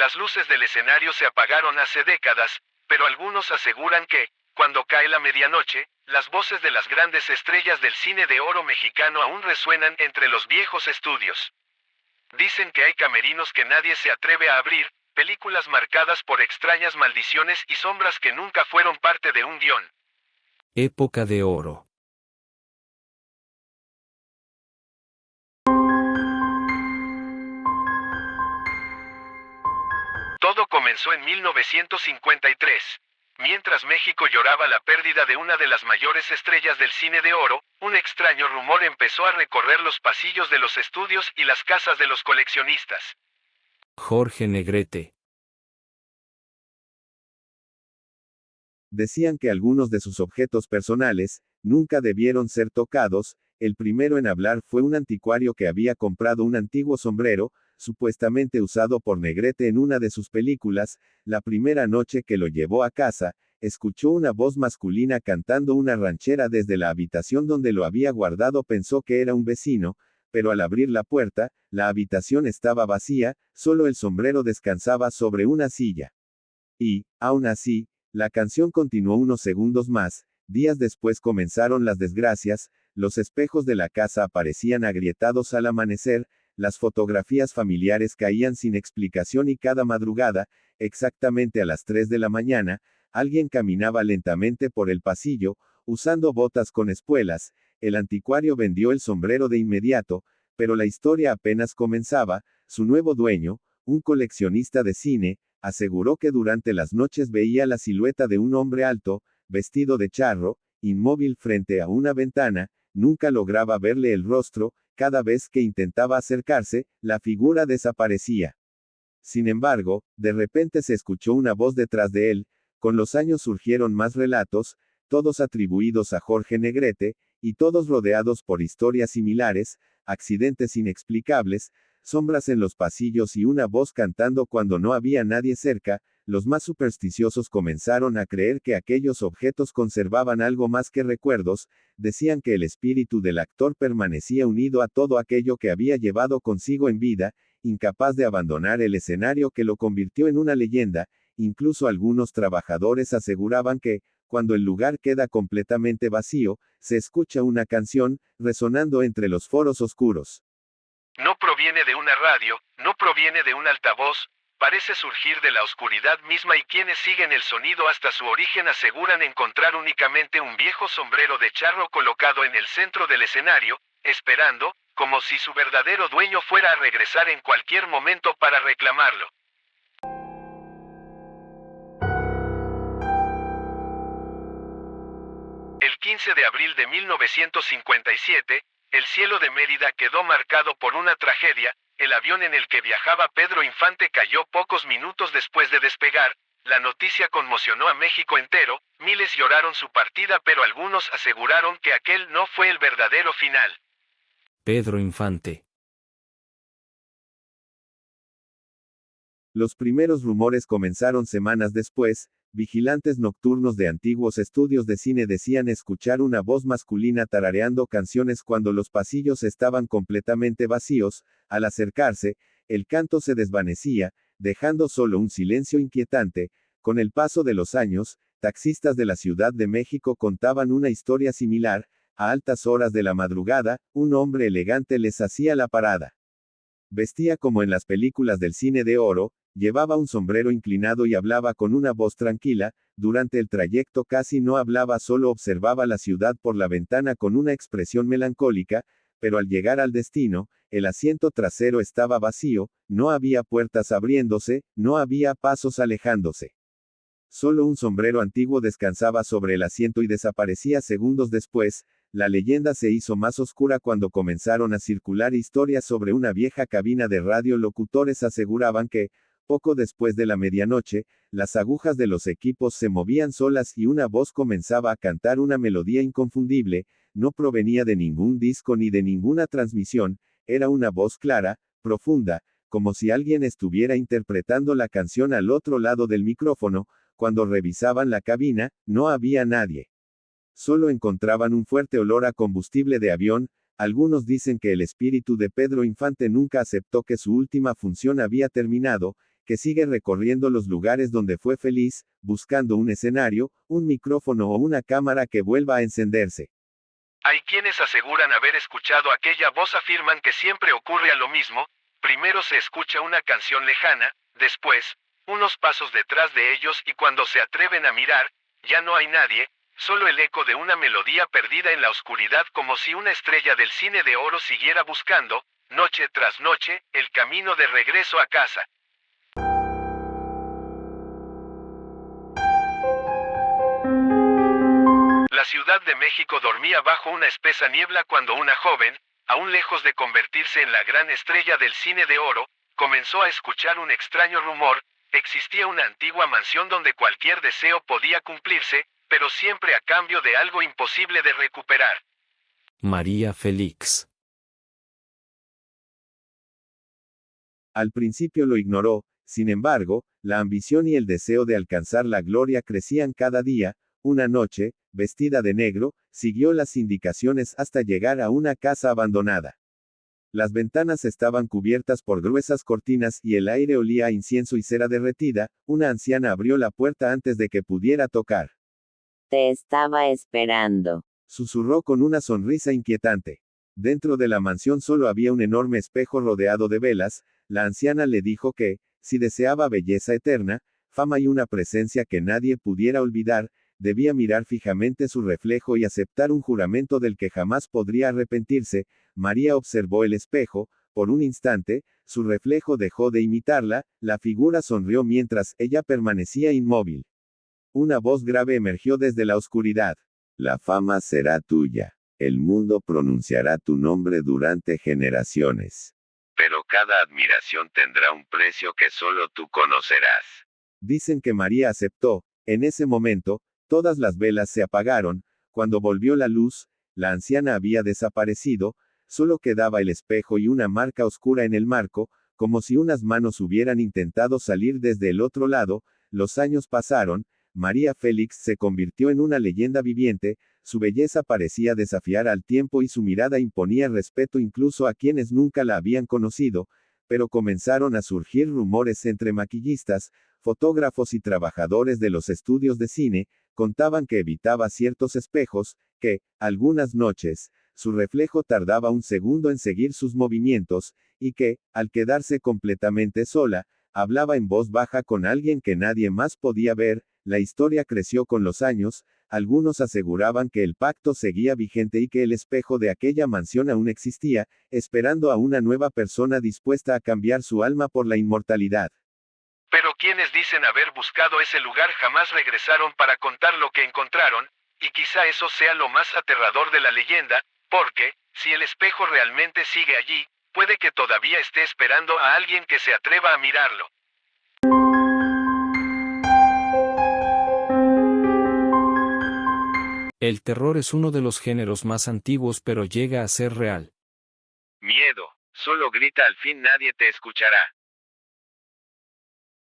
Las luces del escenario se apagaron hace décadas, pero algunos aseguran que, cuando cae la medianoche, las voces de las grandes estrellas del cine de oro mexicano aún resuenan entre los viejos estudios. Dicen que hay camerinos que nadie se atreve a abrir, películas marcadas por extrañas maldiciones y sombras que nunca fueron parte de un guión. Época de oro. Todo comenzó en 1953. Mientras México lloraba la pérdida de una de las mayores estrellas del cine de oro, un extraño rumor empezó a recorrer los pasillos de los estudios y las casas de los coleccionistas. Jorge Negrete. Decían que algunos de sus objetos personales nunca debieron ser tocados. El primero en hablar fue un anticuario que había comprado un antiguo sombrero, supuestamente usado por Negrete en una de sus películas. La primera noche que lo llevó a casa, escuchó una voz masculina cantando una ranchera desde la habitación donde lo había guardado. Pensó que era un vecino, pero al abrir la puerta, la habitación estaba vacía, solo el sombrero descansaba sobre una silla. Y, aún así, la canción continuó unos segundos más. Días después comenzaron las desgracias. Los espejos de la casa aparecían agrietados al amanecer, las fotografías familiares caían sin explicación y cada madrugada, exactamente a las 3 de la mañana, alguien caminaba lentamente por el pasillo, usando botas con espuelas. El anticuario vendió el sombrero de inmediato, pero la historia apenas comenzaba. Su nuevo dueño, un coleccionista de cine, aseguró que durante las noches veía la silueta de un hombre alto, vestido de charro, inmóvil frente a una ventana. Nunca lograba verle el rostro. Cada vez que intentaba acercarse, la figura desaparecía. Sin embargo, de repente se escuchó una voz detrás de él. Con los años surgieron más relatos, todos atribuidos a Jorge Negrete, y todos rodeados por historias similares, accidentes inexplicables, sombras en los pasillos y una voz cantando cuando no había nadie cerca. Los más supersticiosos comenzaron a creer que aquellos objetos conservaban algo más que recuerdos. Decían que el espíritu del actor permanecía unido a todo aquello que había llevado consigo en vida, incapaz de abandonar el escenario que lo convirtió en una leyenda. Incluso algunos trabajadores aseguraban que, cuando el lugar queda completamente vacío, se escucha una canción, resonando entre los foros oscuros. No proviene de una radio, no proviene de un altavoz, parece surgir de la oscuridad misma, y quienes siguen el sonido hasta su origen aseguran encontrar únicamente un viejo sombrero de charro colocado en el centro del escenario, esperando, como si su verdadero dueño fuera a regresar en cualquier momento para reclamarlo. El 15 de abril de 1957, el cielo de Mérida quedó marcado por una tragedia. El avión en el que viajaba Pedro Infante cayó pocos minutos después de despegar. La noticia conmocionó a México entero, miles lloraron su partida, pero algunos aseguraron que aquel no fue el verdadero final. Pedro Infante. Los primeros rumores comenzaron semanas después. Vigilantes nocturnos de antiguos estudios de cine decían escuchar una voz masculina tarareando canciones cuando los pasillos estaban completamente vacíos. Al acercarse, el canto se desvanecía, dejando solo un silencio inquietante. Con el paso de los años, taxistas de la Ciudad de México contaban una historia similar. A altas horas de la madrugada, un hombre elegante les hacía la parada. Vestía como en las películas del cine de oro, llevaba un sombrero inclinado y hablaba con una voz tranquila. Durante el trayecto casi no hablaba, solo observaba la ciudad por la ventana con una expresión melancólica, pero al llegar al destino, el asiento trasero estaba vacío, no había puertas abriéndose, no había pasos alejándose. Solo un sombrero antiguo descansaba sobre el asiento y desaparecía segundos después. La leyenda se hizo más oscura cuando comenzaron a circular historias sobre una vieja cabina de radio. Locutores aseguraban que, poco después de la medianoche, las agujas de los equipos se movían solas y una voz comenzaba a cantar una melodía inconfundible. No provenía de ningún disco ni de ninguna transmisión, era una voz clara, profunda, como si alguien estuviera interpretando la canción al otro lado del micrófono. Cuando revisaban la cabina, no había nadie. Solo encontraban un fuerte olor a combustible de avión. Algunos dicen que el espíritu de Pedro Infante nunca aceptó que su última función había terminado, que sigue recorriendo los lugares donde fue feliz, buscando un escenario, un micrófono o una cámara que vuelva a encenderse. Hay quienes aseguran haber escuchado aquella voz, afirman que siempre ocurre a lo mismo, primero se escucha una canción lejana, después, unos pasos detrás de ellos y cuando se atreven a mirar, ya no hay nadie, solo el eco de una melodía perdida en la oscuridad, como si una estrella del cine de oro siguiera buscando, noche tras noche, el camino de regreso a casa. La Ciudad de México dormía bajo una espesa niebla cuando una joven, aún lejos de convertirse en la gran estrella del cine de oro, comenzó a escuchar un extraño rumor. Existía una antigua mansión donde cualquier deseo podía cumplirse, pero siempre a cambio de algo imposible de recuperar. María Félix. Al principio lo ignoró, sin embargo, la ambición y el deseo de alcanzar la gloria crecían cada día. Una noche, vestida de negro, siguió las indicaciones hasta llegar a una casa abandonada. Las ventanas estaban cubiertas por gruesas cortinas y el aire olía a incienso y cera derretida. Una anciana abrió la puerta antes de que pudiera tocar. Te estaba esperando, Susurró con una sonrisa inquietante. Dentro de la mansión solo había un enorme espejo rodeado de velas. La anciana le dijo que, si deseaba belleza eterna, fama y una presencia que nadie pudiera olvidar, debía mirar fijamente su reflejo y aceptar un juramento del que jamás podría arrepentirse. María observó el espejo, por un instante, su reflejo dejó de imitarla, la figura sonrió mientras ella permanecía inmóvil. Una voz grave emergió desde la oscuridad. La fama será tuya. El mundo pronunciará tu nombre durante generaciones. Pero cada admiración tendrá un precio que solo tú conocerás. Dicen que María aceptó. En ese momento, todas las velas se apagaron. Cuando volvió la luz, la anciana había desaparecido, solo quedaba el espejo y una marca oscura en el marco, como si unas manos hubieran intentado salir desde el otro lado. Los años pasaron, María Félix se convirtió en una leyenda viviente, su belleza parecía desafiar al tiempo y su mirada imponía respeto incluso a quienes nunca la habían conocido, pero comenzaron a surgir rumores entre maquillistas, fotógrafos y trabajadores de los estudios de cine. Contaban que evitaba ciertos espejos, que, algunas noches, su reflejo tardaba un segundo en seguir sus movimientos, y que, al quedarse completamente sola, hablaba en voz baja con alguien que nadie más podía ver. La historia creció con los años. Algunos aseguraban que el pacto seguía vigente y que el espejo de aquella mansión aún existía, esperando a una nueva persona dispuesta a cambiar su alma por la inmortalidad. Pero quienes dicen haber buscado ese lugar jamás regresaron para contar lo que encontraron, y quizá eso sea lo más aterrador de la leyenda, porque, si el espejo realmente sigue allí, puede que todavía esté esperando a alguien que se atreva a mirarlo. El terror es uno de los géneros más antiguos, pero llega a ser real. Miedo. Solo grita, al fin nadie te escuchará.